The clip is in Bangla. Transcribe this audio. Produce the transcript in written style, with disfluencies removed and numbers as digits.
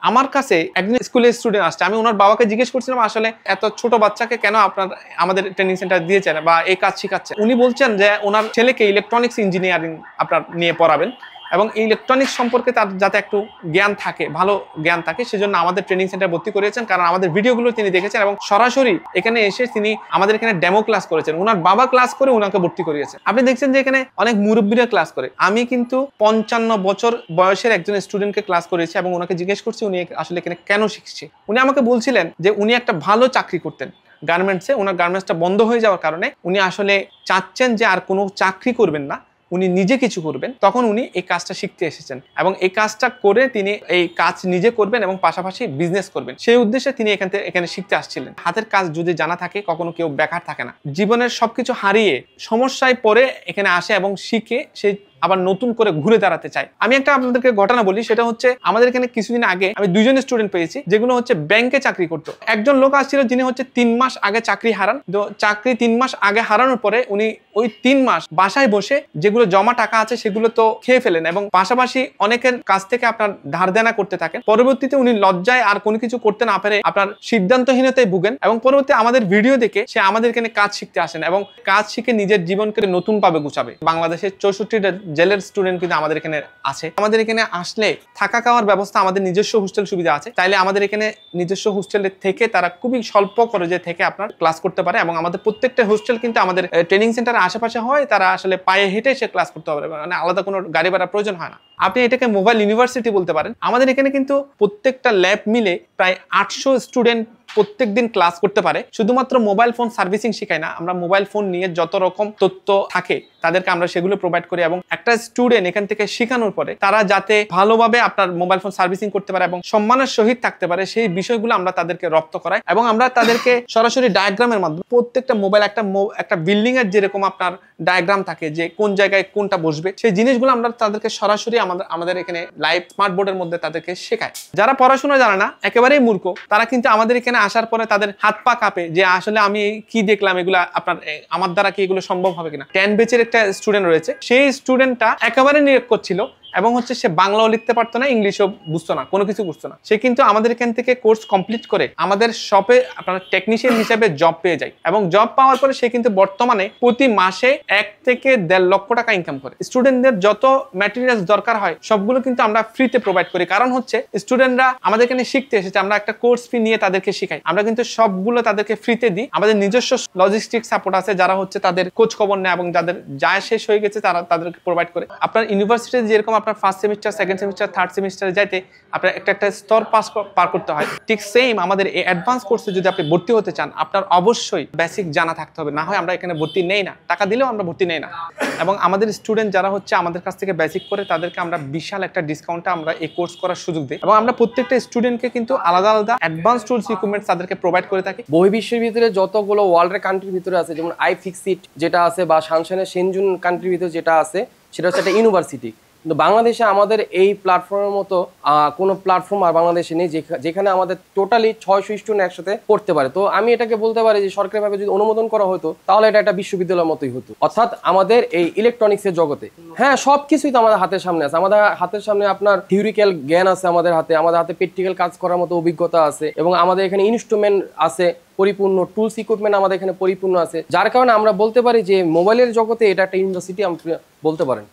আমার কাছে একজন স্কুলের স্টুডেন্ট আসছে, আমি ওনার বাবাকে জিজ্ঞেস করছিলাম আসলে এত ছোট বাচ্চাকে কেন আপনার আমাদের ট্রেনিং সেন্টার দিয়েছেন বা এই কাজ শিখাচ্ছে। উনি বলছেন যে ওনার ছেলেকে ইলেকট্রনিক্স ইঞ্জিনিয়ারিং আপনার নিয়ে পড়াবেন এবং ইলেকট্রনিক্স সম্পর্কে তার যাতে একটু জ্ঞান থাকে, ভালো জ্ঞান থাকে, সেজন্য আমাদের ট্রেনিং সেন্টার ভর্তি করিয়েছেন। কারণ আমাদের ভিডিওগুলো তিনি দেখেছেন এবং সরাসরি এখানে এসে তিনি আমাদের এখানে ডেমো ক্লাস করেছেন। ওনার বাবা ক্লাস করে ওনাকে ভর্তি করিয়েছেন। আপনি দেখছেন যে এখানে অনেক মুরব্বীরা ক্লাস করে। আমি কিন্তু 55 বছর বয়সের একজন স্টুডেন্টকে ক্লাস করেছি এবং ওনাকে জিজ্ঞেস করছি উনি আসলে এখানে কেন শিখছে। উনি আমাকে বলছিলেন যে উনি একটা ভালো চাকরি করতেন গার্মেন্টসে, ওনার গার্মেন্টসটা বন্ধ হয়ে যাওয়ার কারণে উনি আসলে চাচ্ছেন যে আর কোনো চাকরি করবেন না, উনি নিজে কিছু করবেন। তখন উনি এই কাজটা শিখতে এসেছেন এবং এই কাজটা করে তিনি এই কাজ নিজে করবেন এবং পাশাপাশি বিজনেস করবেন, সেই উদ্দেশ্যে তিনি এখানে শিখতে আসছিলেন। হাতের কাজ যদি জানা থাকে কখনো কেউ বেকার থাকে না। জীবনের সবকিছু হারিয়ে সমস্যায় পড়ে এখানে আসে এবং শিখে সেই আবার নতুন করে ঘুরে দাঁড়াতে চাই। আমি একটা আপনাদেরকে ঘটনা বলি, সেটা হচ্ছে আমাদের এখানে কিছুদিন আগে আমি 2 জন স্টুডেন্ট পেয়েছি যেগুলো হচ্ছে ব্যাংকে চাকরি করতো। একজন লোক আসছিল যিনি হচ্ছে 3 মাস আগে চাকরি হারান। তো চাকরি 3 মাস আগে হারানোর পরে উনি ওই 3 মাস বাসায় বসে যেগুলো জমা টাকা আছে সেগুলো তো খেয়ে ফেলেন এবং পাশাপাশি অনেকের কাছ থেকে আপনার ধার দেনা করতে থাকেন। পরবর্তীতে উনি লজ্জায় আর কোনো কিছু করতে না পারে আপনার সিদ্ধান্তহীনতায় ভুগেন এবং পরবর্তী আমাদের ভিডিও দেখে সে আমাদের এখানে কাজ শিখতে আসেন এবং কাজ শিখে নিজের জীবনকে নতুন ভাবে গুছাবে। বাংলাদেশের 64টা জেলের স্টুডেন্ট কিন্তু আমাদের এখানে আছে। আমাদের এখানে আসলে থাকা খাওয়ার ব্যবস্থা, আমাদের নিজস্ব হোস্টেল সুবিধা আছে। তাইলে আমাদের এখানে নিজস্ব হোস্টেলে থেকে তারা খুবই স্বল্প খরচে থেকে আপনার ক্লাস করতে পারে এবং আমাদের প্রত্যেকটা হোস্টেল কিন্তু আমাদের ট্রেনিং সেন্টারের আশেপাশে হয়। তারা আসলে পায়ে হেঁটে সে ক্লাস করতে পারে, মানে আলাদা কোনো গাড়ি ভাড়া প্রয়োজন হয় না। আপনি এটাকে মোবাইল ইউনিভার্সিটি বলতে পারেন। আমাদের এখানে কিন্তু প্রত্যেকটা ল্যাব মিলে প্রায় 800 স্টুডেন্ট প্রত্যেক দিন ক্লাস করতে পারে। শুধুমাত্র মোবাইল ফোন সার্ভিসিং শেখাই না, আমরা মোবাইল ফোন নিয়ে যত রকম তথ্য থাকে তাদেরকে আমরা সেগুলো প্রোভাইড করি এবং একটা স্টুডেন্ট এখান থেকে শেখানোর পরে তারা যাতে ভালোভাবে আপনার মোবাইল ফোন সার্ভিসিং করতে পারে এবং সম্মানের সহিত থাকতে পারে সেই বিষয়গুলো আমরা তাদেরকে রপ্ত করাই এবং আমরা তাদেরকে সরাসরি ডায়াগ্রামের মাধ্যমে প্রত্যেকটা মোবাইল একটা বিল্ডিং এর যেরকম আপনার ডায়াগ্রাম থাকে যে কোন জায়গায় কোনটা বসবে, সেই জিনিসগুলো আমরা তাদেরকে সরাসরি আমাদের এখানে লাইভ স্মার্ট বোর্ডের মধ্যে তাদেরকে শেখায়। যারা পড়াশোনা জানে না, একেবারেই মূর্খ, তারা কিন্তু আমাদের এখানে আসার পরে তাদের হাত পা কাঁপে যে আসলে আমি কি দেখলাম, এগুলা আপনার আমার দ্বারা কি এগুলো সম্ভব হবে কিনা। 10 ব্যাচের একটা স্টুডেন্ট রয়েছে, সেই স্টুডেন্টটা একেবারে নিরক্ষর ছিল এবং হচ্ছে সে বাংলাও লিখতে পারতো না, ইংলিশও বুঝতো না, কোনো কিছু বুঝতো না। সে কিন্তু আমাদের এখান থেকে কোর্স কমপ্লিট করে আমাদের শপে আপনার টেকনিশিয়ান হিসেবে জব পেয়ে যায় এবং জব পাওয়ার পরে সে কিন্তু বর্তমানে প্রতি মাসে 1 থেকে 1.5 লক্ষ টাকা ইনকাম করে। স্টুডেন্টদের যত ম্যাটেরিয়ালস দরকার হয় সবগুলো কিন্তু আমরা ফ্রিতে প্রোভাইড করি। কারণ হচ্ছে স্টুডেন্টরা আমাদের এখানে শিখতে এসেছে, আমরা একটা কোর্স ফি নিয়ে তাদেরকে শেখাই। আমরা কিন্তু সবগুলো তাদেরকে ফ্রিতে দিই। আমাদের নিজস্ব লজিস্টিক সাপোর্ট আছে, যারা হচ্ছে তাদের খোঁজ খবর নেয় এবং যাদের যায় শেষ হয়ে গেছে তারা তাদেরকে প্রোভাইড করে। আপনার ইউনিভার্সিটিতে যেরকম আপনার first semester, second semester, third সেমিস্টারে যাইতে আপনার একটা স্তর পার করতে হয়, ঠিক সেম আমাদের এই অ্যাডভান্স কোর্সে যদি আপনি ভর্তি হতে চান আপনার অবশ্যই বেসিক জানা থাকতে হবে, না হয় আমরা এখানে ভর্তি নেই না, টাকা দিলেও আমরা ভর্তি নেই না। এবং আমাদের স্টুডেন্ট যারা হচ্ছে আমাদের কাছ থেকে বেসিক করে তাদেরকে আমরা বিশাল একটা ডিসকাউন্টে আমরা এই কোর্স করার সুযোগ দিই এবং আমরা প্রত্যেকটা স্টুডেন্টকে কিন্তু আলাদা আলাদা অ্যাডভান্স টুলস ইকুইপমেন্টস তাদেরকে প্রোভাইড করে থাকি। বহির্বিশ্বের ভিতরে যতগুলো ওয়ার্ল্ডের কান্ট্রির ভিতরে আছে, যেমন iFixit যেটা আছে বা শানশানের সেনজুন কান্ট্রির ভিতরে যেটা আছে, সেটা হচ্ছে একটা ইউনিভার্সিটি। কিন্তু বাংলাদেশে আমাদের এই প্ল্যাটফর্মের মতো কোনো প্ল্যাটফর্ম আর বাংলাদেশে নেই যেখানে আমাদের টোটালি 600 স্টুডেন্ট একসাথে পড়তে পারে। তো আমি এটাকে বলতে পারি যে সরকারিভাবে যদি অনুমোদন করা হতো তাহলে এটা একটা বিশ্ববিদ্যালয়ের মতোই হতো। অর্থাৎ আমাদের এই ইলেকট্রনিক্সের জগতে হ্যাঁ সবকিছুই তো আমাদের হাতের সামনে আছে। আমাদের হাতের সামনে আপনার থিওরিক্যাল জ্ঞান আছে, আমাদের হাতে প্র্যাকটিক্যাল কাজ করার মতো অভিজ্ঞতা আছে এবং আমাদের এখানে ইনস্ট্রুমেন্ট আছে পরিপূর্ণ, টুলস ইকুইপমেন্ট আমাদের এখানে পরিপূর্ণ আছে, যার কারণে আমরা বলতে পারি যে মোবাইলের জগতে এটা একটা ইউনিভার্সিটি আপনি বলতে পারেন।